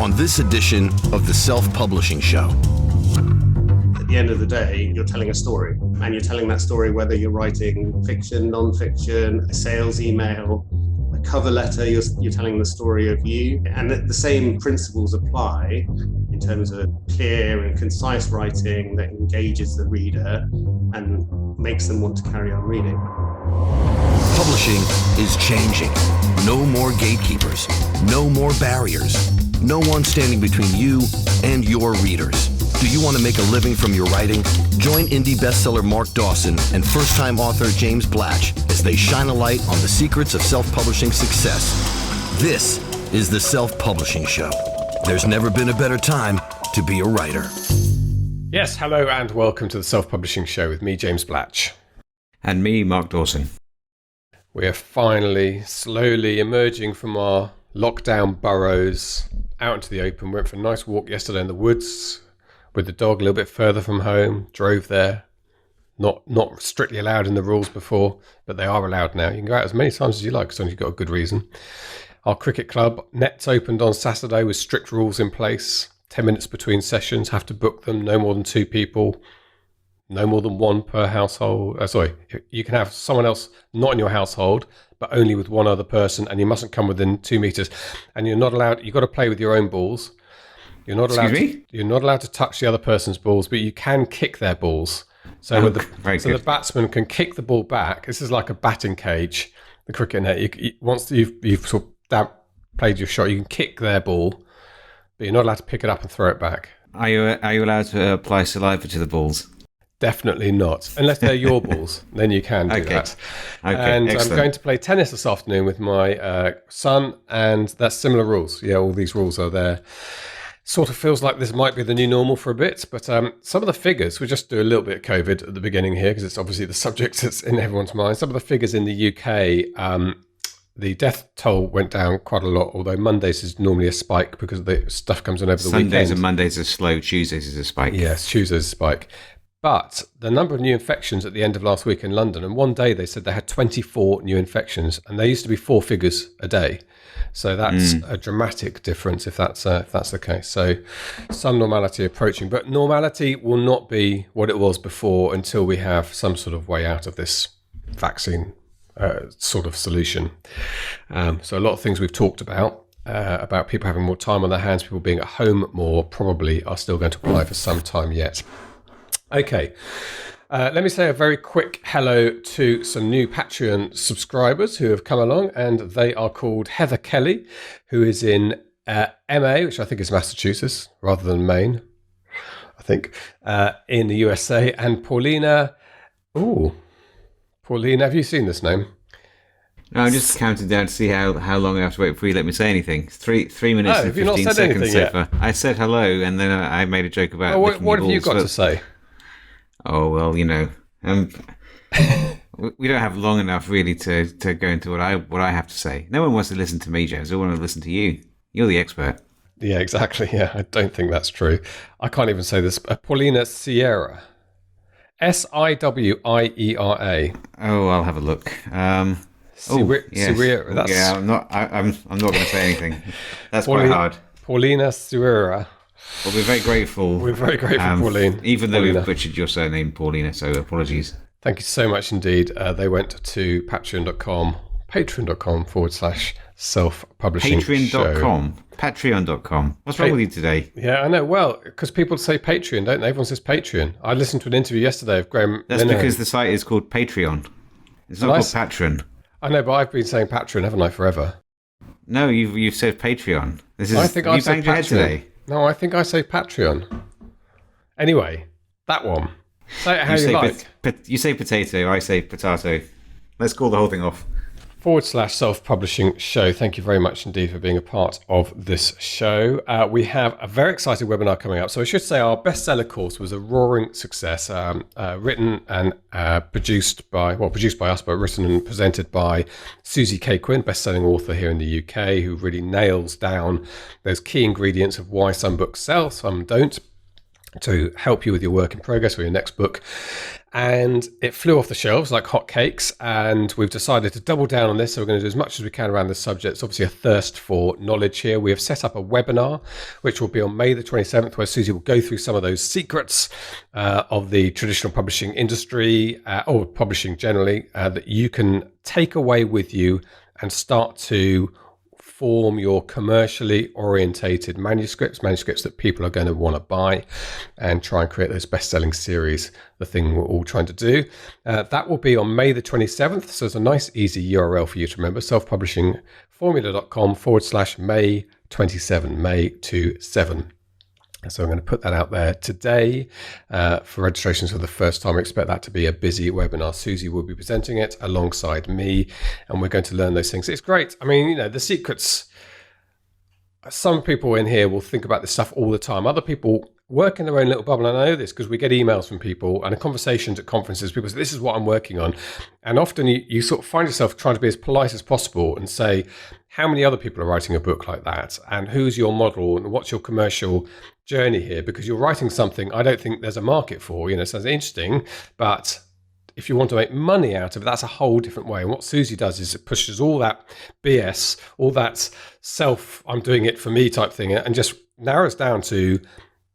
on this edition of the Self-Publishing Show. At the end of the day, you're telling a story, and you're telling that story whether you're writing fiction, non-fiction, a sales email, a cover letter, you're telling the story of you. And the same principles apply in terms of clear and concise writing that engages the reader and makes them want to carry on reading. Publishing is changing. No more gatekeepers, no more barriers, no one standing between you and your readers. Do you want to make a living from your writing? Join indie bestseller Mark Dawson and first-time author James Blatch as they shine a light on the secrets of self-publishing success. This is the Self-Publishing Show. There's never been a better time to be a writer. Yes, hello and welcome to the Self-Publishing Show with me, James Blatch. And me, Mark Dawson. We are finally, slowly emerging from our lockdown burrows out into the open. Went for a nice walk yesterday in the woods with the dog a little bit further from home. Drove there. Not strictly allowed in the rules before, but they are allowed now. You can go out as many times as you like, as long as you've got a good reason. Our cricket club, nets opened on Saturday with strict rules in place. 10 minutes between sessions, have to book them, no more than 2 people. No more than 1 per household. You can have someone else not in your household, but only with 1 other person, and you mustn't come within 2 meters. And you're not allowed. You've got to play with your own balls. You're not allowed. You're not allowed to touch the other person's balls, but you can kick their balls. So the batsman can kick the ball back. This is like a batting cage. The cricket net. Once you've sort of played your shot, you can kick their ball, but you're not allowed to pick it up and throw it back. Are you allowed to apply saliva to the balls? Definitely not, unless they're your balls. Then you can do that. Okay, and excellent. I'm going to play tennis this afternoon with my son, and that's similar rules. Yeah, all these rules are there. Sort of feels like this might be the new normal for a bit, but some of the figures, we'll just do a little bit of COVID at the beginning here, because it's obviously the subject that's in everyone's mind. Some of the figures in the UK, the death toll went down quite a lot, although Mondays is normally a spike because the stuff comes in over the weekend. Sundays and Mondays are slow, Tuesdays is a spike. Yes, Tuesdays is a spike. But the number of new infections at the end of last week in London, and one day they said they had 24 new infections, and there used to be 4 figures a day. So that's a dramatic difference if that's the case. So some normality approaching, but normality will not be what it was before until we have some sort of way out of this vaccine sort of solution. So a lot of things we've talked about people having more time on their hands, people being at home more, probably are still going to apply for some time yet. Okay, let me say a very quick hello to some new Patreon subscribers who have come along, and they are called Heather Kelly, who is in MA, which I think is Massachusetts rather than Maine, I think, in the USA, and Paulina. Paulina, have you seen this name? No, I'm just counting down to see how long I have to wait before you let me say anything. 3 minutes and 15 seconds so far. I said hello, and then I made a joke about what have you got to say? Oh, well, we don't have long enough really to go into what I have to say. No one wants to listen to me, James. They want to listen to you. You're the expert. Yeah, exactly. Yeah, I don't think that's true. I can't even say this. Paulina Sierra. Siwiera. Oh, I'll have a look. Sierra. I'm not going to say anything. That's quite hard. Paulina Sierra. Well, we're very grateful. We're very grateful, Pauline. Even though we've butchered your surname, Paulina, so apologies. Thank you so much indeed. They went to patreon.com/self-publishing Patreon.com. What's wrong with you today? Yeah, I know. Well, because people say Patreon, don't they? Everyone says Patreon. I listened to an interview yesterday of Graham. That's because the site is called Patreon. It's not called Patron. I know, but I've been saying Patreon, haven't I, forever? No, you've said Patreon. I think I said Patreon today. No, I think I say Patreon. Anyway, that one. Say it how you like. You say potato, I say potato. Let's call the whole thing off. /self-publishing show. Thank you very much indeed for being a part of this show. We have a very exciting webinar coming up. So I should say our bestseller course was a roaring success, written and produced by us, but written and presented by Suzy Quinn, best-selling author here in the UK, who really nails down those key ingredients of why some books sell, some don't, to help you with your work in progress or your next book. And it flew off the shelves like hotcakes, and we've decided to double down on this. So we're going to do as much as we can around this subject. It's obviously a thirst for knowledge here. We have set up a webinar, which will be on May the 27th, where Suzy will go through some of those secrets of the traditional publishing industry, or publishing generally, that you can take away with you and start to form your commercially orientated manuscripts that people are going to want to buy, and try and create those best-selling series, the thing we're all trying to do. That will be on May the 27th. So it's a nice, easy URL for you to remember, selfpublishingformula.com/May 27, May 27. So I'm going to put that out there today for registrations for the first time. I expect that to be a busy webinar. Suzy will be presenting it alongside me, and we're going to learn those things. It's great. I mean, the secrets, some people in here will think about this stuff all the time. Other people work in their own little bubble. And I know this because we get emails from people and conversations at conferences. People say, this is what I'm working on. And often you sort of find yourself trying to be as polite as possible and say, how many other people are writing a book like that? And who's your model? And what's your commercial journey here? Because you're writing something I don't think there's a market for. It sounds interesting, but if you want to make money out of it, that's a whole different way. And what Suzy does is it pushes all that BS, all that I'm doing it for me type thing, and just narrows down to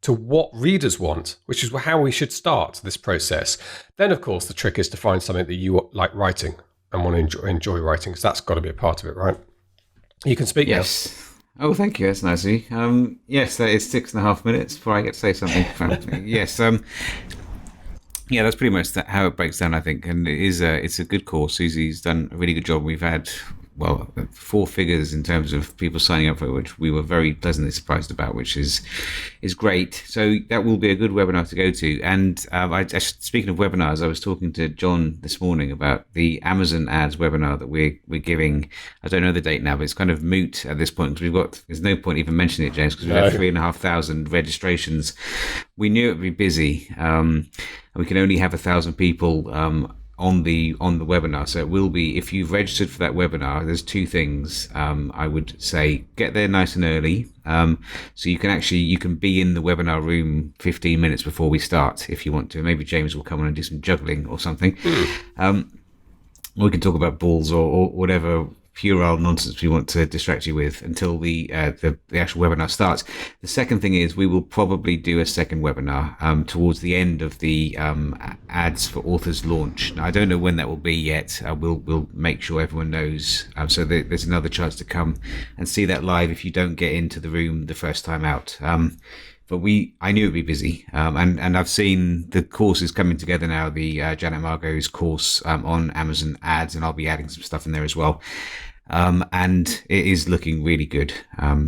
what readers want, which is how we should start this process. Then, of course, the trick is to find something that you like writing and want to enjoy writing, because that's got to be a part of it, right? You can speak yes. Now. Oh, thank you. That's nice of you. Yes, that is 6.5 minutes before I get to say something. Yes. Yeah, that's pretty much how it breaks down, I think. And it's a good course. Suzy's done a really good job. We've had, 4 figures in terms of people signing up for it, which we were very pleasantly surprised about, which is great. So that will be a good webinar to go to. And speaking of webinars, I was talking to John this morning about the Amazon ads webinar that we're giving. I don't know the date now, but it's kind of moot at this point, because there's no point even mentioning it, James, because we've had 3,500 registrations. We knew it would be busy. And we can only have 1,000 people on the webinar. So it will be, if you've registered for that webinar, there's 2 things I would say. Get there nice and early, so you can be in the webinar room 15 minutes before we start if you want to. Maybe James will come on and do some juggling or something. We can talk about balls or whatever puerile nonsense we want to distract you with until the actual webinar starts. The second thing is we will probably do a second webinar towards the end of the ads for authors launch. Now, I don't know when that will be yet. We'll make sure everyone knows, so there's another chance to come and see that live if you don't get into the room the first time out. But I knew it'd be busy, and I've seen the courses coming together now. The Janet Margot's course on Amazon ads, and I'll be adding some stuff in there as well. And it is looking really good.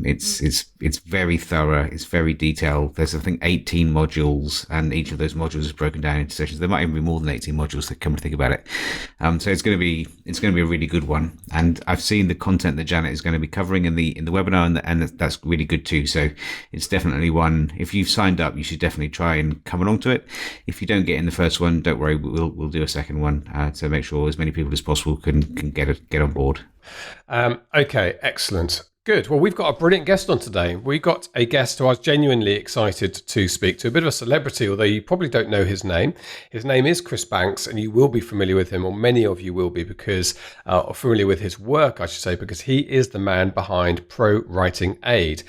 It's very thorough. It's very detailed. There's, I think, 18 modules, and each of those modules is broken down into sessions. There might even be more than 18 modules, to come to think about it. So it's going to be a really good one. And I've seen the content that Janet is going to be covering in the webinar, and that's really good too. So it's definitely one. If you've signed up, you should definitely try and come along to it. If you don't get in the first one, don't worry. We'll do a second one to make sure as many people as possible can get on board. Okay, excellent. Good. Well, we've got a brilliant guest on today. We got a guest who I was genuinely excited to speak to, a bit of a celebrity, although you probably don't know his name. His name is Chris Banks, and you will be familiar with him, or many of you will be, because or familiar with his work, I should say, because he is the man behind ProWriting Aid.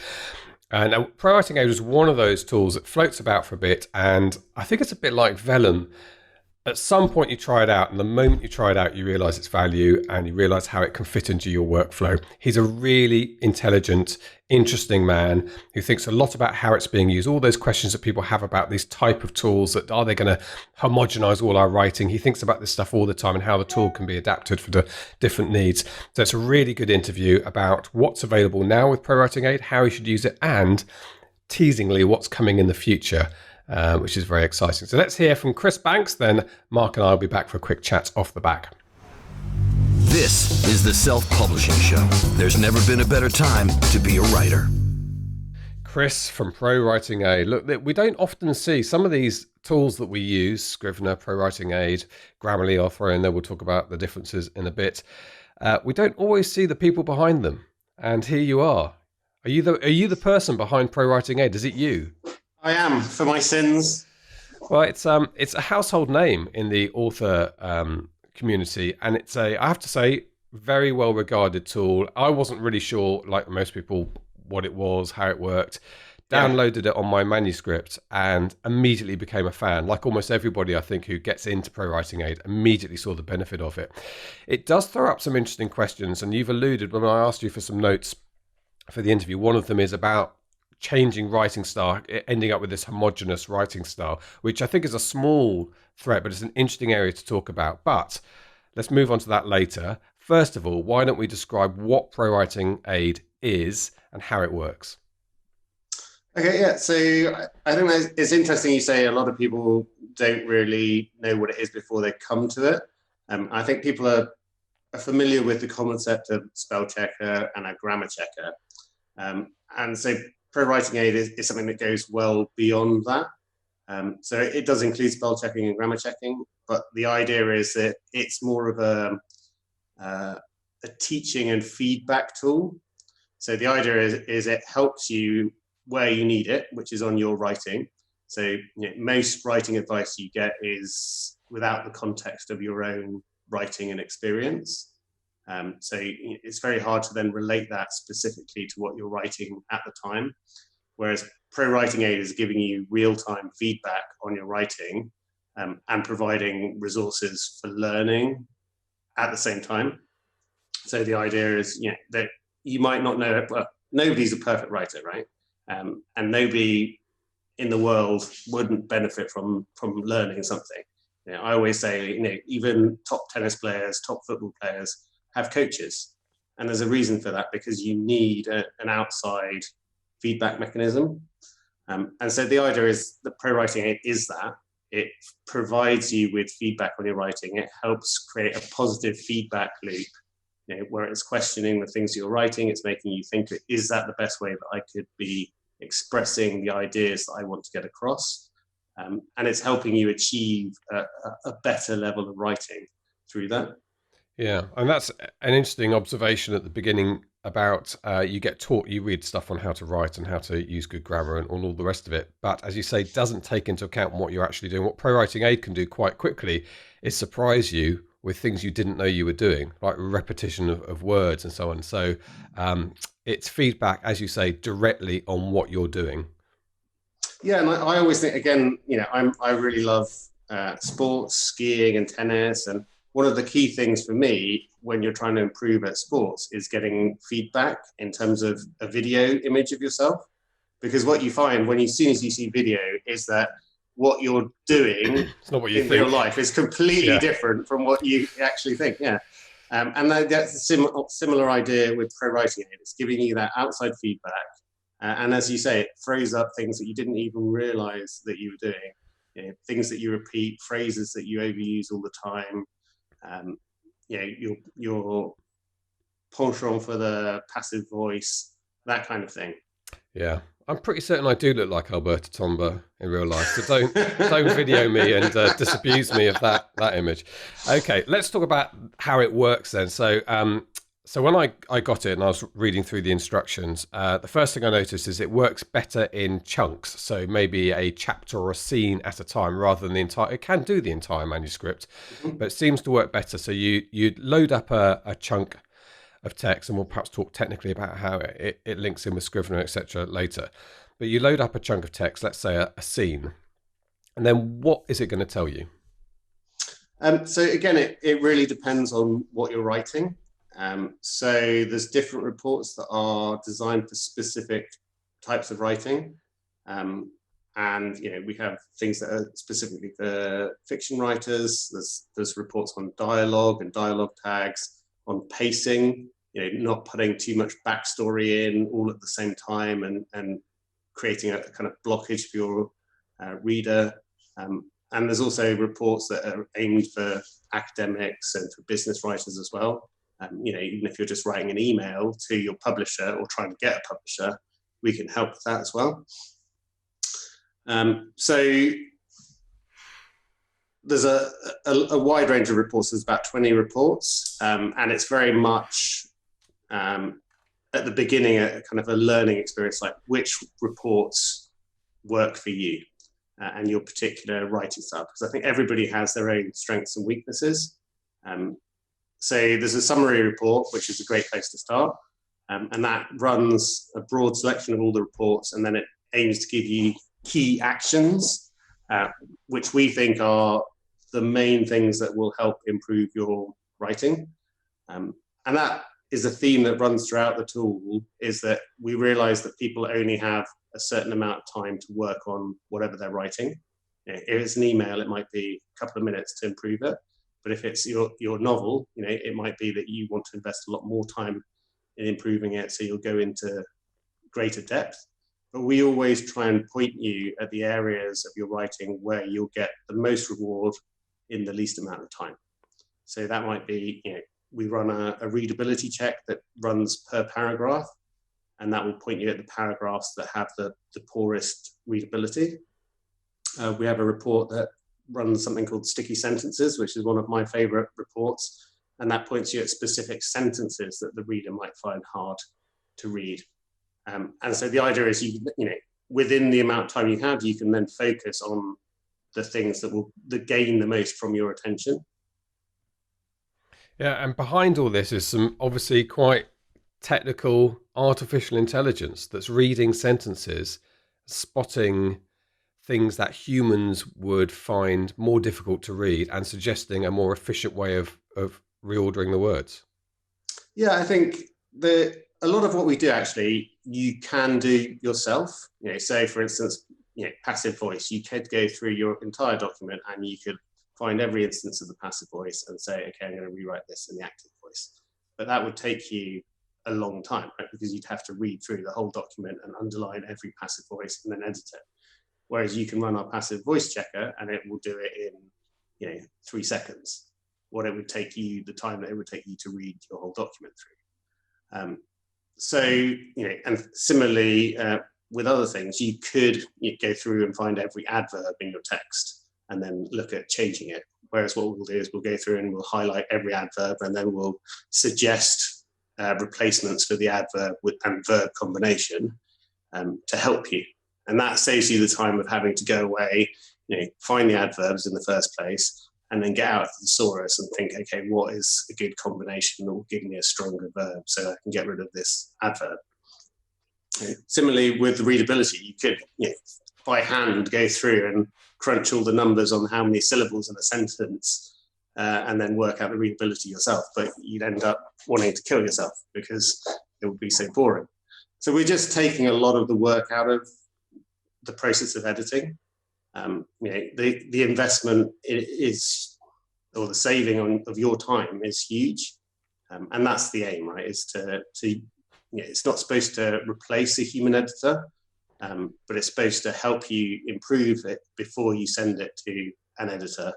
And ProWriting Aid was one of those tools that floats about for a bit, and I think it's a bit like Vellum. At some point you try it out, and the moment you try it out, you realize its value and you realize how it can fit into your workflow. He's a really intelligent, interesting man who thinks a lot about how it's being used. All those questions that people have about these type of tools, that are they going to homogenize all our writing? He thinks about this stuff all the time and how the tool can be adapted for the different needs. So it's a really good interview about what's available now with ProWriting Aid, how you should use it, and teasingly what's coming in the future. Which is very exciting. So let's hear from Chris Banks, then Mark and I will be back for a quick chat off the back. This is the Self-Publishing Show. There's never been a better time to be a writer. Chris from ProWriting Aid. Look, we don't often see some of these tools that we use, Scrivener, ProWriting Aid, Grammarly, I'll throw in there. We'll talk about the differences in a bit. We don't always see the people behind them. And here you are. Are you the person behind ProWriting Aid? Is it you? I am, for my sins. Well, it's a household name in the author community, and it's I have to say, very well regarded tool. I wasn't really sure, like most people, what it was, how it worked. Yeah. Downloaded it on my manuscript and immediately became a fan. Like almost everybody, I think, who gets into ProWriting Aid immediately saw the benefit of it. It does throw up some interesting questions, and you've alluded when I asked you for some notes for the interview. One of them is about changing writing style, ending up with this homogenous writing style, which I think is a small threat, but it's an interesting area to talk about. But let's move on to that later. First of all, why don't we describe what ProWriting Aid is and how it works? Okay, yeah. So I think it's interesting you say a lot of people don't really know what it is before they come to it. I think people are familiar with the concept of spell checker and a grammar checker. And so ProWriting Aid is something that goes well beyond that. So it does include spell checking and grammar checking, but the idea is that it's more of a teaching and feedback tool. So the idea is it helps you where you need it, which is on your writing. So most writing advice you get is without the context of your own writing and experience. So it's very hard to then relate that specifically to what you're writing at the time. Whereas ProWriting Aid is giving you real-time feedback on your writing and providing resources for learning at the same time. So the idea is that you might not know it, but nobody's a perfect writer, right? And nobody in the world wouldn't benefit from learning something. I always say, even top tennis players, top football players have coaches. And there's a reason for that, because you need an outside feedback mechanism. And so the idea is that ProWriting Aid is that. It provides you with feedback on your writing. It helps create a positive feedback loop, where it's questioning the things you're writing. It's making you think, is that the best way that I could be expressing the ideas that I want to get across? And it's helping you achieve a better level of writing through that. Yeah, and that's an interesting observation at the beginning about you get taught, you read stuff on how to write and how to use good grammar and all the rest of it. But as you say, doesn't take into account what you're actually doing. What ProWriting Aid can do quite quickly is surprise you with things you didn't know you were doing, like repetition of words and so on. So it's feedback, as you say, directly on what you're doing. Yeah, and I always think, again, I really love sports, skiing and tennis. And one of the key things for me when you're trying to improve at sports is getting feedback in terms of a video image of yourself. Because what you find as soon as you see video is that what you're doing it's not what you in think. real life is completely different from what you actually think. Yeah. And that's a similar idea with ProWriting Aid. It's giving you that outside feedback. And as you say, it throws up things that you didn't even realize that you were doing. Things that you repeat, phrases that you overuse all the time. Your penchant for the passive voice, that kind of thing. Yeah, I'm pretty certain I do look like Alberta Tomba in real life. So don't video me and disabuse me of that image. Okay, let's talk about how it works then. So when I got it and I was reading through the instructions, the first thing I noticed is it works better in chunks. So maybe a chapter or a scene at a time rather than the entire. It can do the entire manuscript, but it seems to work better. So you load up a chunk of text, and we'll perhaps talk technically about how it links in with Scrivener, etc. later. But you load up a chunk of text, let's say a scene, and then what is it going to tell you? So again, it really depends on what you're writing. So there's different reports that are designed for specific types of writing. And we have things that are specifically for fiction writers. There's reports on dialogue and dialogue tags, on pacing, not putting too much backstory in all at the same time and creating a kind of blockage for your reader. And there's also reports that are aimed for academics and for business writers as well. Even if you're just writing an email to your publisher or trying to get a publisher, we can help with that as well. So there's a wide range of reports. There's about 20 reports, and it's very much at the beginning a kind of a learning experience, like which reports work for you. and your particular writing style, because I think everybody has their own strengths and weaknesses. So there's a summary report, which is a great place to start. And that runs a broad selection of all the reports, and then it aims to give you key actions, which we think are the main things that will help improve your writing. And that is a theme that runs throughout the tool, is that we realize that people only have a certain amount of time to work on whatever they're writing. If it's an email, it might be a couple of minutes to improve it. But if it's your novel, it might be that you want to invest a lot more time in improving it, so you'll go into greater depth. But we always try and point you at the areas of your writing where you'll get the most reward in the least amount of time. So that might be, we run a readability check that runs per paragraph, and that will point you at the paragraphs that have the poorest readability. We have a report that runs something called sticky sentences, which is one of my favorite reports. And that points you at specific sentences that the reader might find hard to read. And so the idea is, within the amount of time you have, you can then focus on the things that gain the most from your attention. Yeah, and behind all this is some obviously quite technical artificial intelligence that's reading sentences, spotting things that humans would find more difficult to read and suggesting a more efficient way of reordering the words. Yeah, I think a lot of what we do, actually, you can do yourself. Say, for instance, passive voice. You could go through your entire document and you could find every instance of the passive voice and say, okay, I'm going to rewrite this in the active voice. But that would take you a long time, right? Because you'd have to read through the whole document and underline every passive voice and then edit it. Whereas you can run our passive voice checker and it will do it in 3 seconds. What it would take you, the time that it would take you to read your whole document through. And similarly with other things, you could go through and find every adverb in your text and then look at changing it. Whereas what we'll do is we'll go through and we'll highlight every adverb and then we'll suggest replacements for the adverb and verb combination to help you. And that saves you the time of having to go away, find the adverbs in the first place, and then get out of the thesaurus and think, okay, what is a good combination that will give me a stronger verb so I can get rid of this adverb? Similarly, with the readability, you could, by hand, go through and crunch all the numbers on how many syllables in a sentence and then work out the readability yourself. But you'd end up wanting to kill yourself because it would be so boring. So we're just taking a lot of the work out of the process of editing. The investment is, or the saving of your time is huge, and that's the aim, right? Is to it's not supposed to replace a human editor, but it's supposed to help you improve it before you send it to an editor,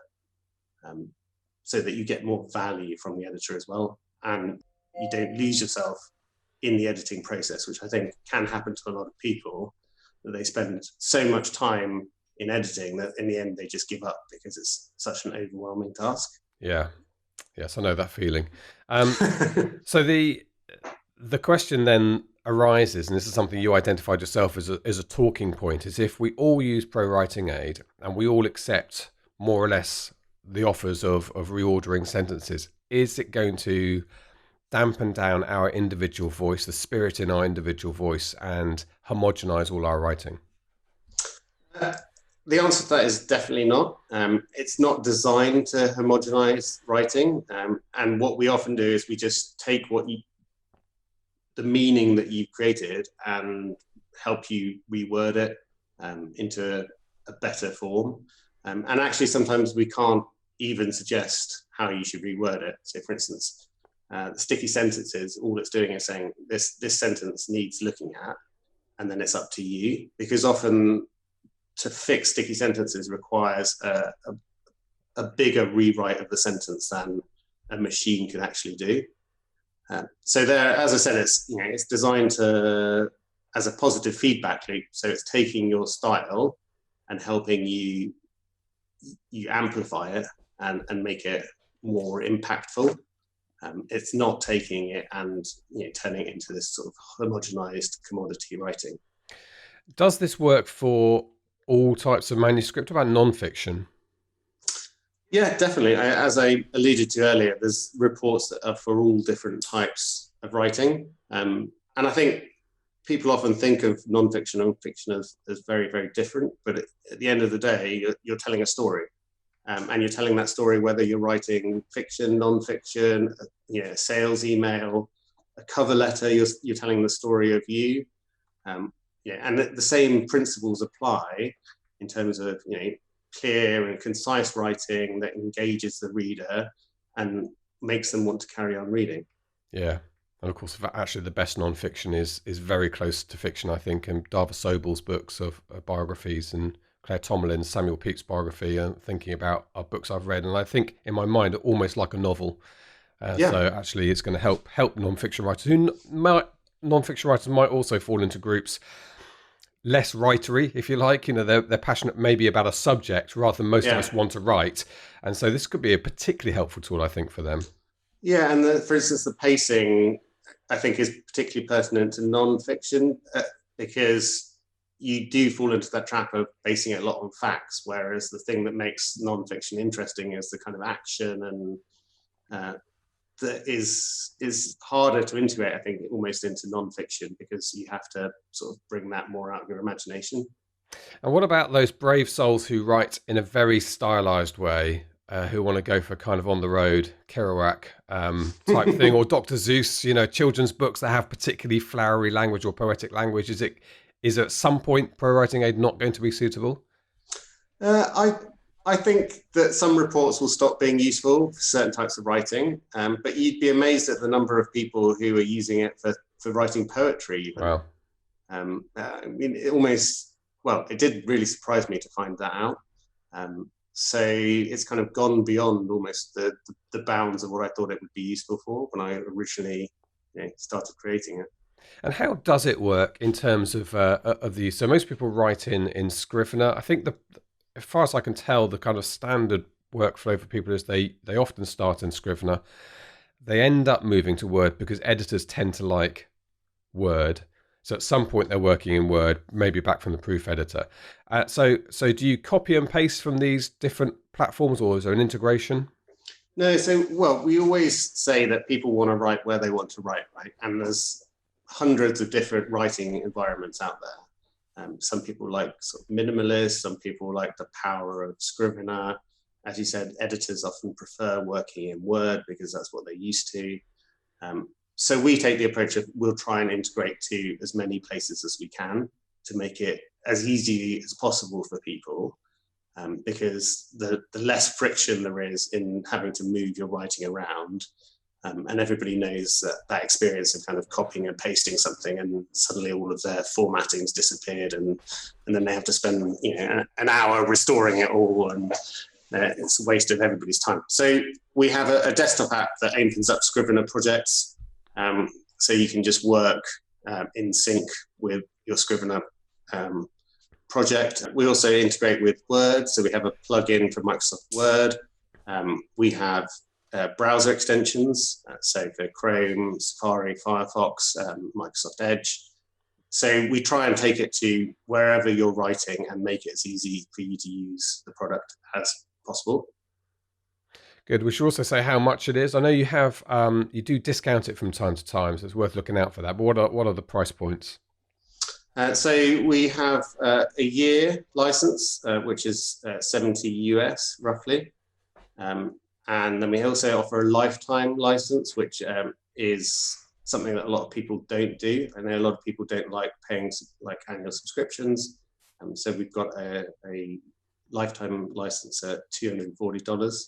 so that you get more value from the editor as well, and you don't lose yourself in the editing process, which I think can happen to a lot of people, that they spend so much time in editing that in the end they just give up because it's such an overwhelming task. Yeah. Yes, I know that feeling. So the question then arises, and this is something you identified yourself as a talking point, is if we all use ProWriting Aid and we all accept more or less the offers of reordering sentences, is it going to dampen down our individual voice, the spirit in our individual voice, and homogenize all our writing? The answer to that is definitely not. It's not designed to homogenize writing. And what we often do is we just take the meaning that you've created and help you reword it into a better form. And actually, sometimes we can't even suggest how you should reword it. So, for instance, the sticky sentences, all it's doing is saying this sentence needs looking at, and then it's up to you, because often to fix sticky sentences requires a bigger rewrite of the sentence than a machine can actually do. So there, as I said, it's designed as a positive feedback loop. So it's taking your style and helping you amplify it and make it more impactful. It's not taking it and turning it into this sort of homogenized commodity writing. Does this work for all types of manuscript? About non-fiction? Yeah, definitely. As I alluded to earlier, there's reports that are for all different types of writing. And I think people often think of nonfiction and fiction as very, very different. But at the end of the day, you're telling a story. And you're telling that story whether you're writing fiction, nonfiction, a sales email, a cover letter, you're telling the story of you. And the same principles apply in terms of clear and concise writing that engages the reader and makes them want to carry on reading. Yeah. And of course, actually, the best non-fiction is very close to fiction, I think. And Dava Sobel's books of biographies, and Claire Tomalin's Samuel Pepys biography, and thinking about our books I've read. And I think in my mind, almost like a novel. So actually, it's going to help non-fiction writers. Non-fiction writers might also fall into groups less writery, if you like. They're passionate maybe about a subject rather than most of us want to write. And so this could be a particularly helpful tool, I think, for them. Yeah, and for instance, the pacing, I think, is particularly pertinent to non-fiction because you do fall into that trap of basing it a lot on facts, whereas the thing that makes non-fiction interesting is the kind of action and that is harder to integrate, I think, almost into non-fiction because you have to sort of bring that more out of your imagination. And what about those brave souls who write in a very stylized way, who want to go for kind of on the road Kerouac type thing, or Dr. Seuss, children's books that have particularly flowery language or poetic language? Is at some point ProWriting Aid not going to be suitable? I think that some reports will stop being useful for certain types of writing, but you'd be amazed at the number of people who are using it for writing poetry even. Wow. I mean, it did really surprise me to find that out. So it's kind of gone beyond almost the bounds of what I thought it would be useful for when I originally started creating it. And how does it work in terms of the? So most people write in Scrivener. I think as far as I can tell, the kind of standard workflow for people is they often start in Scrivener. They end up moving to Word because editors tend to like Word. So at some point they're working in Word, maybe back from the proof editor. So do you copy and paste from these different platforms, or is there an integration? No, we always say that people want to write where they want to write, right? And there's hundreds of different writing environments out there. Some people like sort of minimalist, some people like the power of Scrivener. As you said, editors often prefer working in Word because that's what they're used to. So we take the approach of we'll try and integrate to as many places as we can to make it as easy as possible for people, because the less friction there is in having to move your writing around. And everybody knows that experience of kind of copying and pasting something and suddenly all of their formatting's disappeared and then they have to spend an hour restoring it all, and it's a waste of everybody's time. So we have a desktop app that opens up Scrivener projects, so you can just work in sync with your Scrivener project. We also integrate with Word, so we have a plugin for Microsoft Word. We have browser extensions, so for Chrome, Safari, Firefox, Microsoft Edge. So we try and take it to wherever you're writing and make it as easy for you to use the product as possible. Good. We should also say how much it is. I know you have you do discount it from time to time, so it's worth looking out for that. But what are the price points? So we have a year license, which is 70 US roughly. And then we also offer a lifetime license, which is something that a lot of people don't do. I know a lot of people don't like paying like annual subscriptions. So we've got a lifetime license at $240.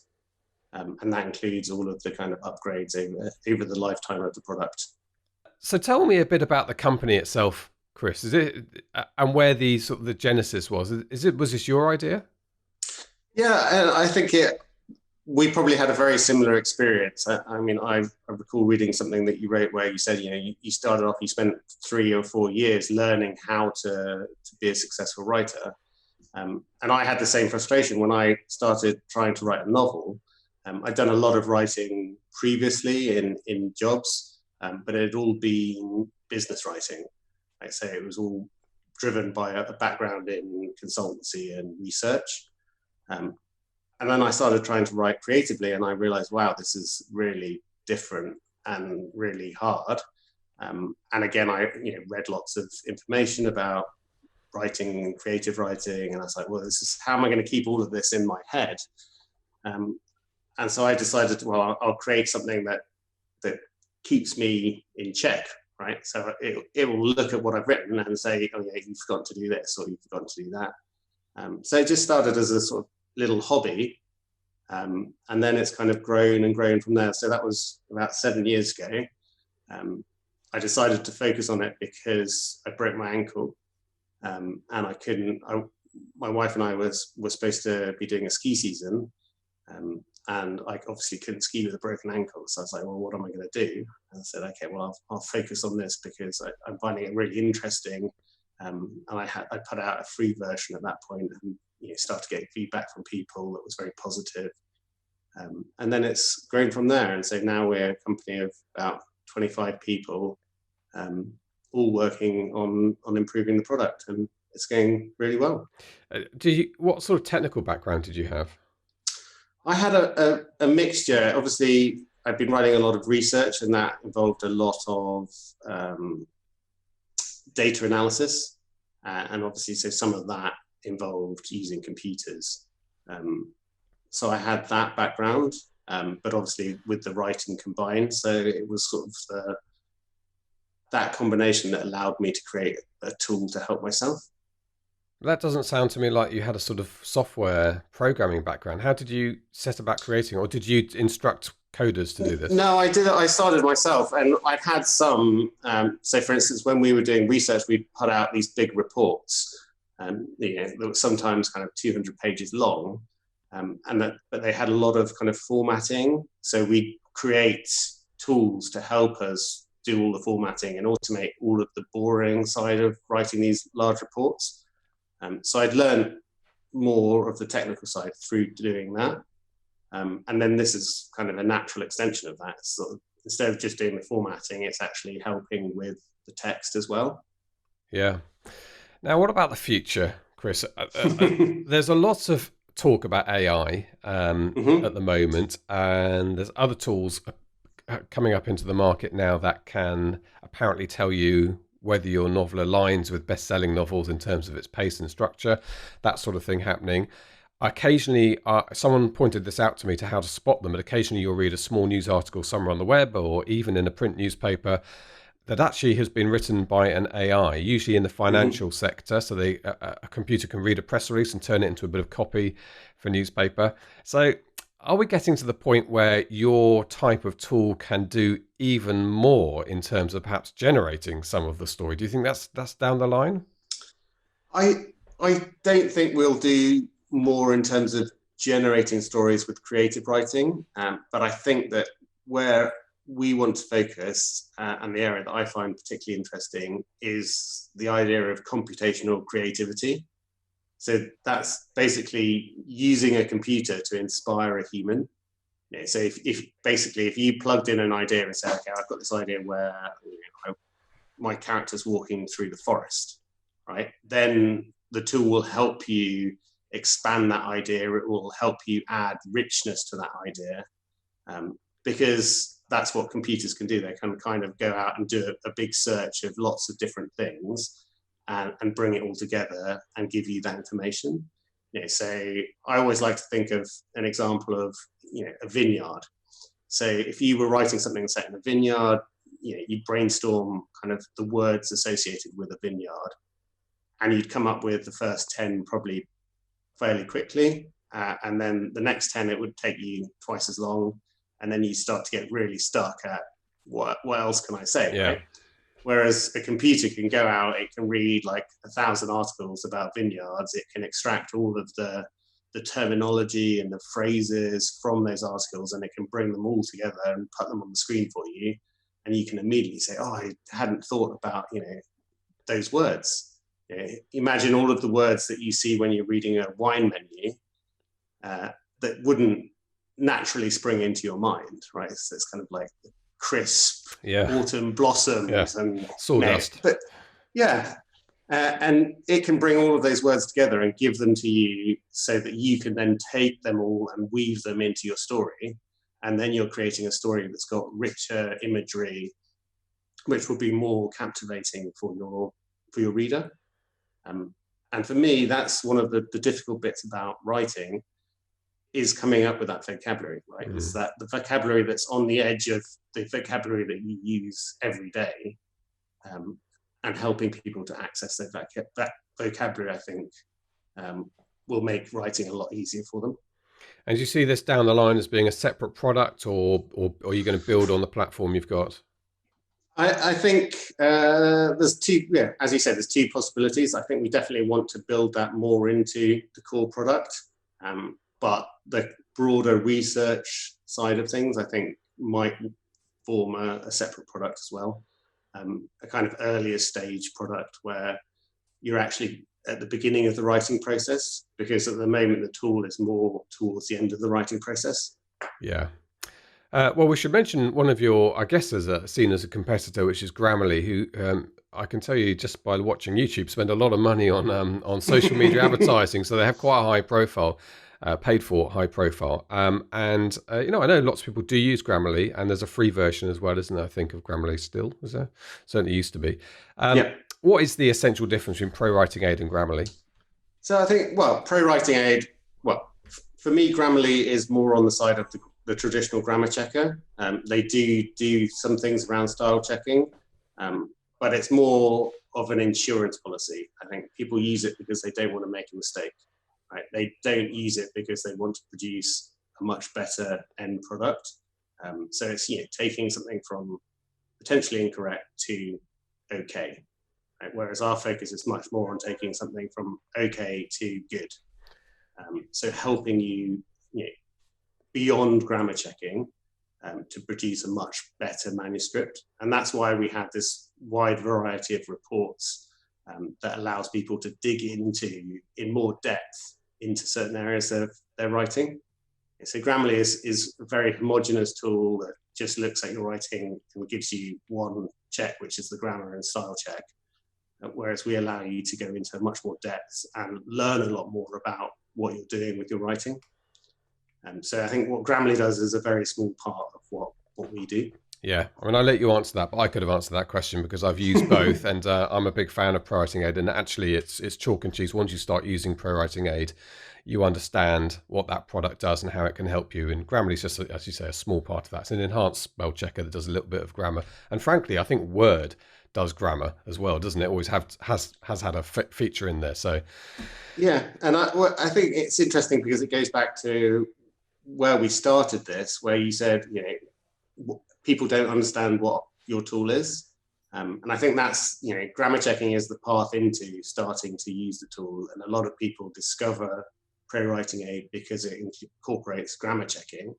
And that includes all of the kind of upgrades over the lifetime of the product. So tell me a bit about the company itself, Chris. Is it and where the sort of the genesis was? Was this your idea? Yeah, and I think we probably had a very similar experience. I mean, I recall reading something that you wrote where you said, you started off, you spent 3 or 4 years learning how to be a successful writer. And I had the same frustration when I started trying to write a novel. I'd done a lot of writing previously in jobs, but it had all been business writing. I'd say it was all driven by a background in consultancy and research. And then I started trying to write creatively, and I realized, wow, this is really different and really hard. And again, I read lots of information about writing, creative writing, and I was like, well, this is how am I going to keep all of this in my head? And so I decided, well, I'll create something that keeps me in check, right? So it will look at what I've written and say, oh yeah, you've forgotten to do this, or you've forgotten to do that. So it just started as a sort of little hobby. And then it's kind of grown and grown from there. So that was about 7 years ago. I decided to focus on it because I broke my ankle, and I couldn't. My wife and I were supposed to be doing a ski season, and I obviously couldn't ski with a broken ankle. So I was like, well, what am I going to do? And I said, okay, well, I'll focus on this because I'm finding it really interesting. And I put out a free version at that point, and started getting feedback from people that was very positive. And then it's grown from there. And so now we're a company of about 25 people, all working on improving the product, and it's going really well. What sort of technical background did you have? I had a mixture. Obviously, I've been writing a lot of research, and that involved a lot of data analysis. And obviously, so some of that involved using computers. So I had that background, but obviously with the writing combined. So it was sort of that combination that allowed me to create a tool to help myself. That doesn't sound to me like you had a sort of software programming background. How did you set about creating, or did you instruct coders to do this? No, I did it. I started myself, and I've had some. So, for instance, when we were doing research, we'd put out these big reports, that were sometimes kind of 200 pages long, but they had a lot of kind of formatting. So we create tools to help us do all the formatting and automate all of the boring side of writing these large reports. So I'd learned more of the technical side through doing that. And then this is kind of a natural extension of that. So instead of just doing the formatting, it's actually helping with the text as well. Yeah. Now, what about the future, Chris? There's a lot of talk about AI at the moment, and there's other tools coming up into the market now that can apparently tell you whether your novel aligns with best-selling novels in terms of its pace and structure, that sort of thing happening. Occasionally, someone pointed this out to me to how to spot them, but occasionally you'll read a small news article somewhere on the web or even in a print newspaper that actually has been written by an AI, usually in the financial sector. So a computer can read a press release and turn it into a bit of copy for a newspaper. So are we getting to the point where your type of tool can do even more in terms of perhaps generating some of the story? Do you think that's down the line? I don't think we'll do more in terms of generating stories with creative writing, but I think that where we want to focus, and the area that I find particularly interesting, is the idea of computational creativity. So that's basically using a computer to inspire a human. So if you plugged in an idea and said, okay, I've got this idea where my character's walking through the forest, right? Then the tool will help you expand that idea. It will help you add richness to that idea, because that's what computers can do. They can kind of go out and do a big search of lots of different things and bring it all together and give you that information. So I always like to think of an example of a vineyard. So if you were writing something set in a vineyard, you'd brainstorm kind of the words associated with a vineyard, and you'd come up with the first 10 probably fairly quickly, and then the next 10 it would take you twice as long, and then you start to get really stuck at what else can I say, yeah. Right? Whereas a computer can go out, it can read like 1,000 articles about vineyards, it can extract all of the terminology and the phrases from those articles, and it can bring them all together and put them on the screen for you, and you can immediately say, oh, I hadn't thought about those words. Imagine all of the words that you see when you're reading a wine menu that wouldn't naturally spring into your mind, right? So it's kind of like crisp autumn blossoms and sawdust. But yeah, And it can bring all of those words together and give them to you so that you can then take them all and weave them into your story. And then you're creating a story that's got richer imagery, which will be more captivating for your reader. And for me, that's one of the difficult bits about writing, is coming up with that vocabulary, right? It's that the vocabulary that's on the edge of the vocabulary that you use every day, and helping people to access that vocabulary, I think, will make writing a lot easier for them. And do you see this down the line as being a separate product, or are you going to build on the platform you've got? I think there's two, as you said, there's two possibilities. I think we definitely want to build that more into the core product. But the broader research side of things, I think, might form a separate product as well. A kind of earlier stage product where you're actually at the beginning of the writing process, because at the moment the tool is more towards the end of the writing process. Yeah. Well, we should mention one of your, I guess, seen as a competitor, which is Grammarly, who I can tell you just by watching YouTube spend a lot of money on social media advertising, so they have quite a high profile. Paid for, high profile. And I know lots of people do use Grammarly, and there's a free version as well, isn't there? I think of Grammarly still, is there? Certainly used to be. What is the essential difference between ProWriting Aid and Grammarly? So I think, ProWriting Aid, for me, Grammarly is more on the side of the traditional grammar checker. They do some things around style checking, but it's more of an insurance policy. I think people use it because they don't want to make a mistake. Right? They don't use it because they want to produce a much better end product. So it's taking something from potentially incorrect to okay. Right? Whereas our focus is much more on taking something from okay to good. So helping you, beyond grammar checking, to produce a much better manuscript. And that's why we have this wide variety of reports that allows people to dig into in more depth into certain areas of their writing. So Grammarly is a very homogenous tool that just looks at your writing and gives you one check, which is the grammar and style check. Whereas we allow you to go into much more depth and learn a lot more about what you're doing with your writing. So I think what Grammarly does is a very small part of what we do. Yeah, I mean, I'll let you answer that, but I could have answered that question because I've used both, and I'm a big fan of ProWriting Aid. And actually, it's chalk and cheese. Once you start using ProWriting Aid, you understand what that product does and how it can help you. And Grammarly is just, as you say, a small part of that. It's an enhanced spell checker that does a little bit of grammar. And frankly, I think Word does grammar as well, doesn't it? Always has had a feature in there. So yeah, and I think it's interesting because it goes back to where we started this, where you said, people don't understand what your tool is. And I think that's, grammar checking is the path into starting to use the tool. And a lot of people discover ProWriting Aid because it incorporates grammar checking.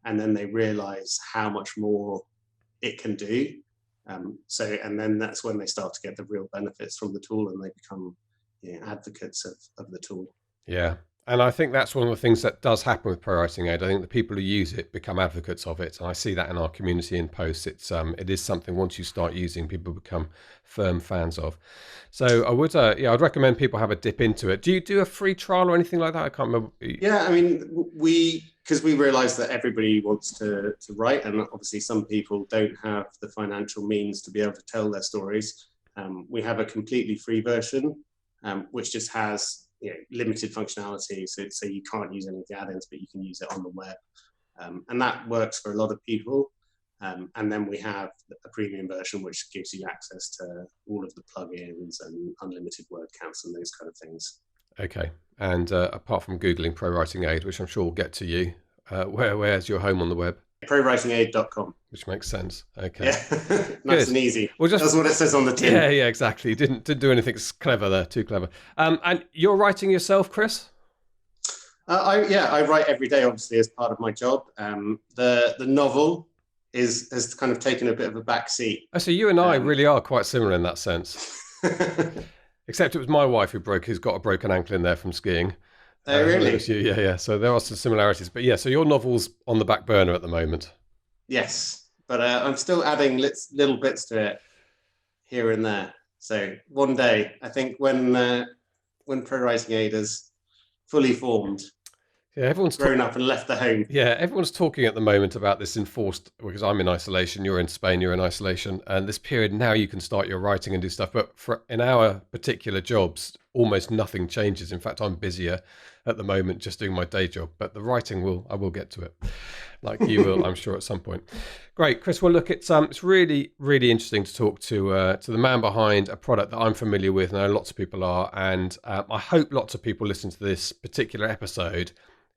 And then they realize how much more it can do. And then that's when they start to get the real benefits from the tool and they become advocates of the tool. Yeah. And I think that's one of the things that does happen with ProWriting Aid. I think the people who use it become advocates of it. And I see that in our community in posts. It is something once you start using, people become firm fans of. So I would, I'd recommend people have a dip into it. Do you do a free trial or anything like that? I can't remember. Yeah, I mean, because we realize that everybody wants to write, and obviously some people don't have the financial means to be able to tell their stories. We have a completely free version, which just has limited functionality, so you can't use any of the add-ins, but you can use it on the web, and that works for a lot of people. And then we have a premium version which gives you access to all of the plugins and unlimited word counts and those kind of things. Okay, and apart from Googling ProWriting Aid, which I'm sure will get to you, where's your home on the web? ProWritingAid.com. Which makes sense. Okay. Yeah, nice and easy. Well, that's what it says on the tin. Yeah, exactly. Didn't do anything clever there, too clever. And you're writing yourself, Chris? I write every day, obviously, as part of my job. The novel has kind of taken a bit of a back seat. Oh, so you and I really are quite similar in that sense. Except it was my wife who's got a broken ankle in there from skiing. Oh, really? Yeah. So there are some similarities. But yeah, so your novel's on the back burner at the moment. Yes, but I'm still adding little bits to it here and there. So one day, I think when ProWriting Aid is fully formed, Yeah, everyone's grown up and left the home. Yeah, everyone's talking at the moment about this enforced, because I'm in isolation, you're in Spain, you're in isolation, and this period now you can start your writing and do stuff. But in our particular jobs, almost nothing changes. In fact, I'm busier at the moment just doing my day job, but the writing I will get to it, like you will, I'm sure, at some point. Great, Chris. Well, look, it's really, really interesting to talk to the man behind a product that I'm familiar with, and I know lots of people are, and I hope lots of people listen to this particular episode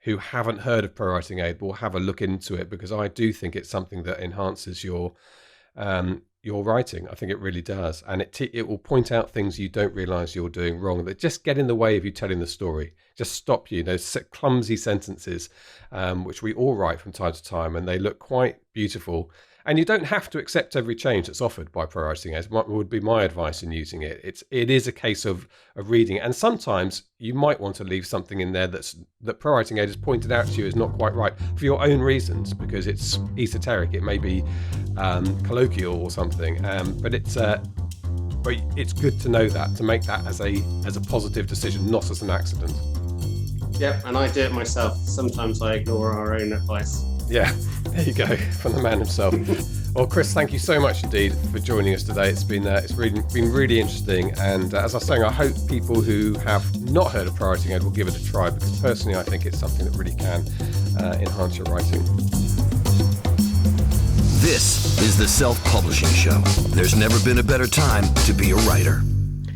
who haven't heard of ProWriting Aid will have a look into it, because I do think it's something that enhances your writing. I think it really does, and it will point out things you don't realise you're doing wrong that just get in the way of you telling the story, just stop you. Those clumsy sentences, which we all write from time to time, and they look quite beautiful. And you don't have to accept every change that's offered by ProWriting Aid. Would be my advice in using it. It is a case of reading it. And sometimes you might want to leave something in there that ProWriting Aid has pointed out to you is not quite right for your own reasons, because it's esoteric. It may be colloquial or something. But it's good to know that, to make that as a positive decision, not as an accident. Yep, and I do it myself. Sometimes I ignore our own advice. Yeah, there you go, from the man himself. Well, Chris, thank you so much indeed for joining us today. It's been really interesting, and as I was saying, I hope people who have not heard of ProWriting Aid will give it a try, because personally I think it's something that really can enhance your writing. This is the Self-Publishing Show. There's never been a better time to be a writer.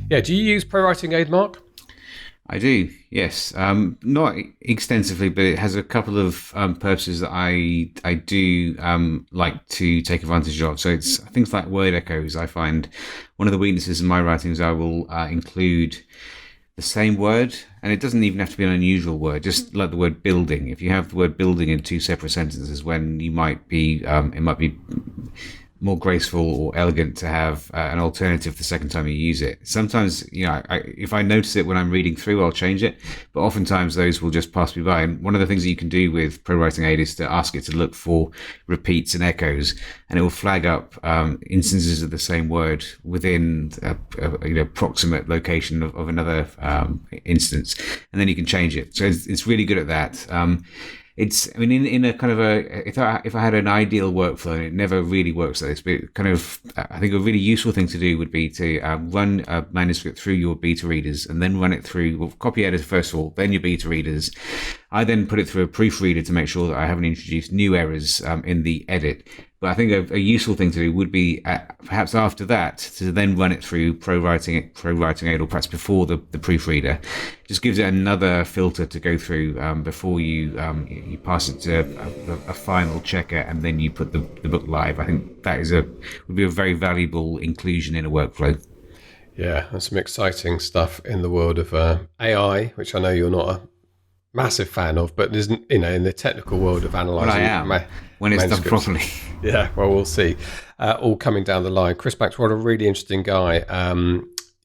Yeah, do you use ProWriting Aid, Mark? I do, yes. Not extensively, but it has a couple of purposes that I do like to take advantage of. So it's things like word echoes. I find one of the weaknesses in my writing is I will include the same word, and it doesn't even have to be an unusual word, just like the word building. If you have the word building in two separate sentences, when you might be, it might be more graceful or elegant to have an alternative the second time you use it. Sometimes, if I notice it when I'm reading through, I'll change it, but oftentimes those will just pass me by. And one of the things that you can do with ProWriting Aid is to ask it to look for repeats and echoes, and it will flag up instances of the same word within a proximate location of another instance, and then you can change it. So it's really good at that. In a kind of if I had an ideal workflow, and it never really works like this, but kind of, I think a really useful thing to do would be to run a manuscript through your beta readers, and then run it through copy editor first of all, then your beta readers. I then put it through a proofreader to make sure that I haven't introduced new errors in the edit. But I think a useful thing to do would be perhaps after that to then run it through ProWriting Aid, or perhaps before the proofreader. Just gives it another filter to go through before you pass it to a final checker, and then you put the book live. I think that would be a very valuable inclusion in a workflow. Yeah, there's some exciting stuff in the world of AI, which I know you're not a massive fan of, but there's, in the technical world of analysing. Well, I am, when it's done properly. Yeah, well, we'll see. All coming down the line. Chris Banks, what a really interesting guy.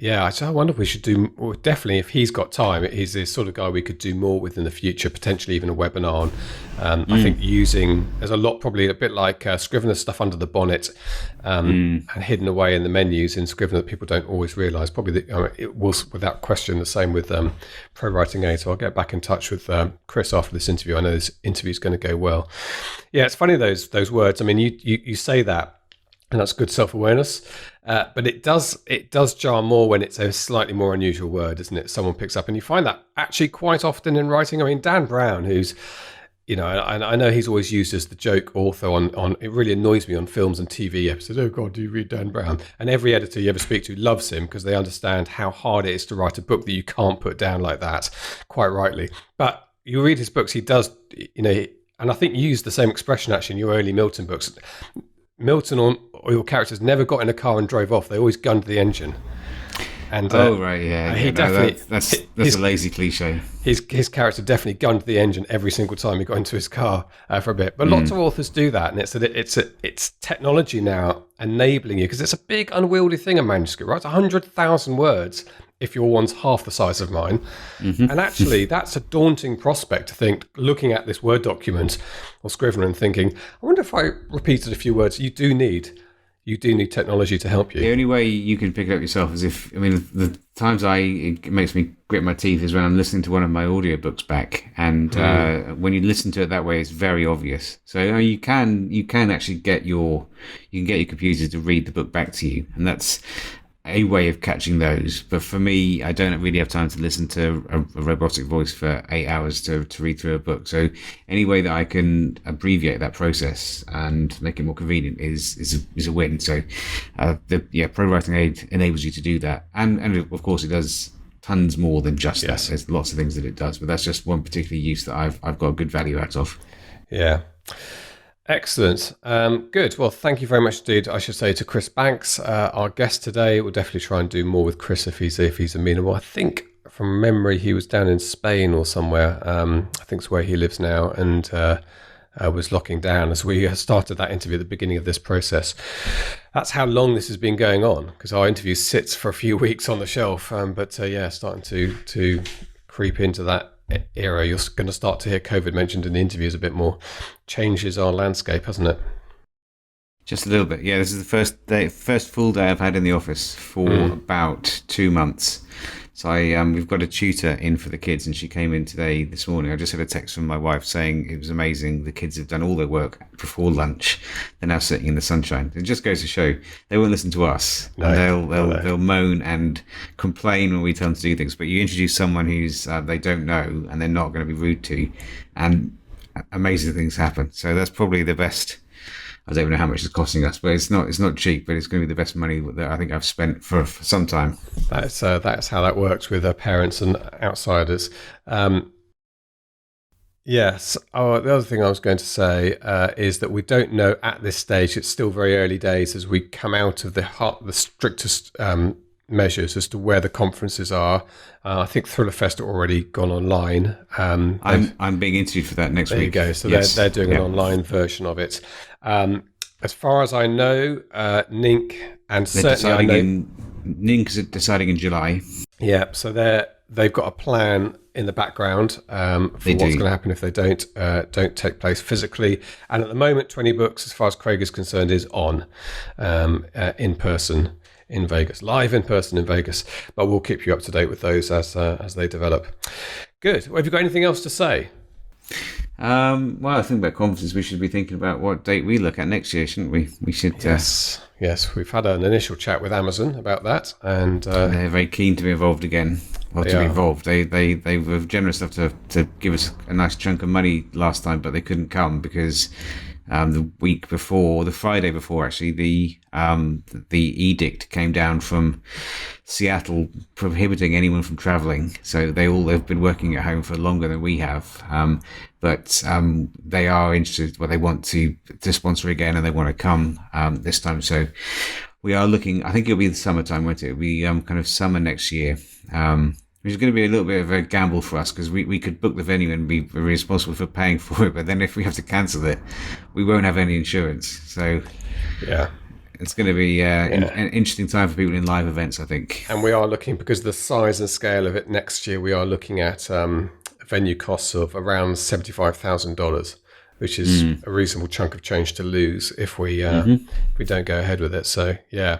I wonder if we should do, well, definitely if he's got time, he's the sort of guy we could do more with in the future, potentially even a webinar on. I think there's a lot, probably a bit like Scrivener stuff under the bonnet and hidden away in the menus in Scrivener that people don't always realise. Probably it was, without question, the same with ProWriting Aid. So I'll get back in touch with Chris after this interview. I know this interview is going to go well. Yeah, it's funny, those words. I mean, you say that, and that's good self-awareness. But it does jar more when it's a slightly more unusual word, isn't it? Someone picks up, and you find that actually quite often in writing. I mean, Dan Brown, who's, I know he's always used as the joke author on it really annoys me on films and TV episodes. Oh God, do you read Dan Brown? And every editor you ever speak to loves him, because they understand how hard it is to write a book that you can't put down like that, quite rightly. But you read his books, he does, and I think you used the same expression actually in your early Milton books. Milton or your characters never got in a car and drove off. They always gunned the engine. And that's a lazy cliche. His character definitely gunned the engine every single time he got into his car for a bit. But lots of authors do that, and it's technology now enabling you, because it's a big unwieldy thing, a manuscript, right? It's 100,000 words if your one's half the size of mine. And actually, that's a daunting prospect to think, looking at this Word document or Scrivener and thinking, I wonder if I repeated a few words. You do need you do need technology to help you. The only way you can pick it up yourself is the times it makes me grit my teeth is when I'm listening to one of my audiobooks back, and when you listen to it that way, it's very obvious. So you can actually get your computer to read the book back to you, and that's a way of catching those. But for me, I don't really have time to listen to a robotic voice for 8 hours to read through a book. So any way that I can abbreviate that process and make it more convenient is a win. So ProWriting Aid enables you to do that, and of course it does tons more than just that. There's lots of things that it does, but that's just one particular use that I've got a good value out of. Yeah. Excellent. Good. Well, thank you very much indeed, I should say, to Chris Banks, our guest today. We'll definitely try and do more with Chris if he's amenable. I think from memory he was down in Spain or somewhere. I think it's where he lives now, and was locking down as we started that interview at the beginning of this process. That's how long this has been going on, because our interview sits for a few weeks on the shelf. Starting to creep into that era. You're going to start to hear COVID mentioned in the interviews a bit more. Changes our landscape, hasn't it? Just a little bit. Yeah, this is the first full day I've had in the office for about 2 months. So we've got a tutor in for the kids, and she came in this morning. I just had a text from my wife saying it was amazing. The kids have done all their work before lunch. They're now sitting in the sunshine. It just goes to show they won't listen to us. No, and they'll moan and complain when we tell them to do things. But you introduce someone who's they don't know, and they're not going to be rude to, and amazing things happen. So that's probably the best. I don't even know how much it's costing us, but it's not cheap, but it's going to be the best money that I think I've spent for some time. That's how that works with parents and outsiders. Yes. Oh, the other thing I was going to say is that we don't know at this stage. It's still very early days as we come out of the strictest measures as to where the conferences are. I think Thrillerfest are already gone online. I'm being interviewed for that next week. There you go. So yes. they're doing an online version of it. As far as I know, Nink and certainly Nink is deciding in July. Yeah, so they've got a plan in the background for what's going to happen if they don't take place physically. And at the moment, 20 Books, as far as Craig is concerned, is on in person in Vegas, live in person in Vegas. But we'll keep you up to date with those as they develop. Good. Well, have you got anything else to say? Well, I think about conferences, we should be thinking about what date we look at next year, shouldn't we? We should. Yes. We've had an initial chat with Amazon about that, and they're very keen to be involved again. Well, to be involved, they were generous enough to give us a nice chunk of money last time, but they couldn't come because the Friday before, actually, the edict came down from Seattle prohibiting anyone from traveling. So they've been working at home for longer than we have. But they are interested. Well, they want to sponsor again, and they want to come this time. So we are looking. I think it'll be the summertime, won't it? It'll be kind of summer next year. Which is going to be a little bit of a gamble for us because we could book the venue and be responsible for paying for it. But then if we have to cancel it, we won't have any insurance. So yeah, it's going to be an interesting time for people in live events, I think. And we are looking, because of the size and scale of it next year, we are looking at venue costs of around $75,000, which is a reasonable chunk of change to lose if we don't go ahead with it. So yeah.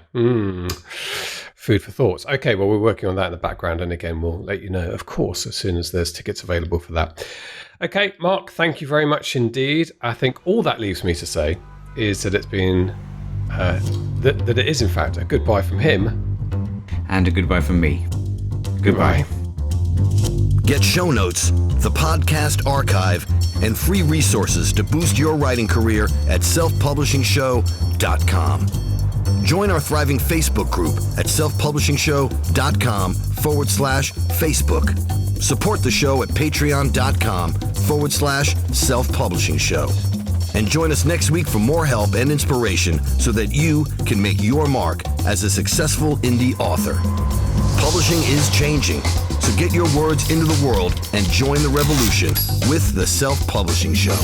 Food for thoughts. Okay, well, we're working on that in the background, and again, we'll let you know, of course, as soon as there's tickets available for that. Okay, Mark, thank you very much indeed. I think all that leaves me to say is that it's been that it is in fact a goodbye from him and a goodbye from me. Goodbye. Get show notes, the podcast archive, and free resources to boost your writing career at selfpublishingshow.com. Join our thriving Facebook group at selfpublishingshow.com/Facebook. Support the show at patreon.com/selfpublishingshow. And join us next week for more help and inspiration so that you can make your mark as a successful indie author. Publishing is changing, so get your words into the world and join the revolution with the Self-Publishing Show.